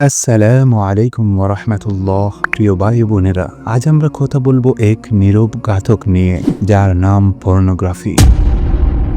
আসসালামু আলাইকুম ওরহমতুল্লাহ। প্রিয় ভাই বোনেরা, আজ আমরা কথা বলবো এক নীরব ঘাতক নিয়ে, যার নাম পর্নোগ্রাফি,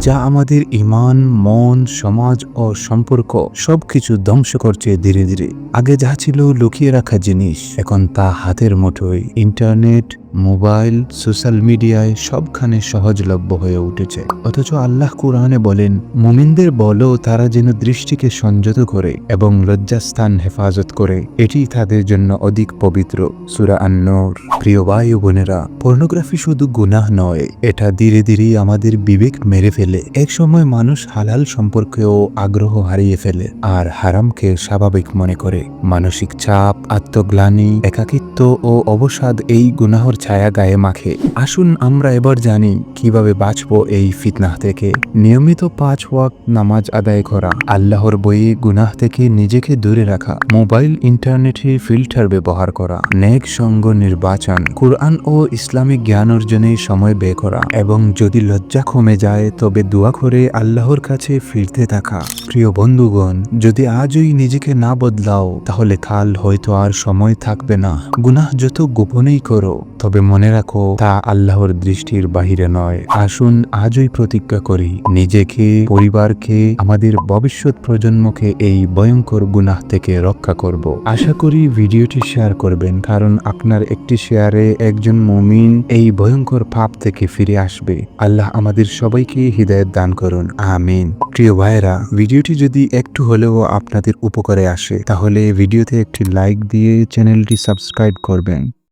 যা আমাদের ইমান, মন, সমাজ ও সম্পর্ক সবকিছু ধ্বংস করছে ধীরে ধীরে। আগে যা ছিল লুকিয়ে রাখা জিনিস, এখন তা হাতের মুঠোয়। ইন্টারনেট, মোবাইল, সোশ্যাল মিডিয়ায় সবখানে সহজলভ্য হয়ে উঠেছে। অথচ আল্লাহ কুরআনে বলেন, মুমিনদের বলো তারা যেন দৃষ্টিকে সংযত করে এবং লজ্জাস্থান হেফাজত করে, এটি তাদের জন্য অধিক পবিত্র। সূরা আন-নূর। প্রিয় ভাই ও বোনেরা, পর্নোগ্রাফি শুধু গুনাহ নয়, এটা ধীরে ধীরে আমাদের বিবেক মেরে ফেলে। এক সময় মানুষ হালাল সম্পর্কেও আগ্রহ হারিয়ে ফেলে আর হারামকে স্বাভাবিক মনে করে। মানসিক চাপ, আত্মগ্লানি, একাকিত্ব ও অবসাদ এই গুনাহর ছায়া গায়ে মাখে। আসুন আমরা এবার জানি কিভাবে বাঁচবো এই ফিতনাহ থেকে। নিয়মিত 5 ওয়াক্ত নামাজ আদায় করা, আল্লাহর বইয়ে গুনাহ থেকে নিজেকে দূরে রাখা, মোবাইল ইন্টারনেটে ফিল্টার ব্যবহার করা, নেক সঙ্গ নির্বাচন, কুরআন ও ইসলামিক জ্ঞান অর্জনে সময় ব্যয় করা, এবং যদি লজ্জা কমে যায় তবে দোয়া করে আল্লাহর কাছে ফিরতে থাকা। প্রিয় বন্ধুগণ, যদি আজই নিজেকে না বদলাও তাহলে কাল হয়তো আর সময় থাকবে না। গুনাহ যত গোপনেই করো, তবে মনে রাখো তা আল্লাহর দৃষ্টির বাহিরে নয়। আসুন আজই প্রতিজ্ঞা করি, নিজেকে, পরিবারকে, আমাদের ভবিষ্যৎ প্রজন্মকে এই ভয়ঙ্কর গুনাহ থেকে রক্ষা করব। আশা করি ভিডিওটি শেয়ার করবেন, কারণ আপনার একটি শেয়ারে একজন মুমিন এই ভয়ঙ্কর পাপ থেকে ফিরে আসবে। আল্লাহ আমাদের সবাইকে হিদায়াত দান করুন, আমিন। প্রিয় ভাইরা, ভিডিওটি যদি একটু হলেও আপনাদের উপকারে আসে তাহলে ভিডিওতে একটি লাইক দিয়ে চ্যানেলটি সাবস্ক্রাইব করবেন।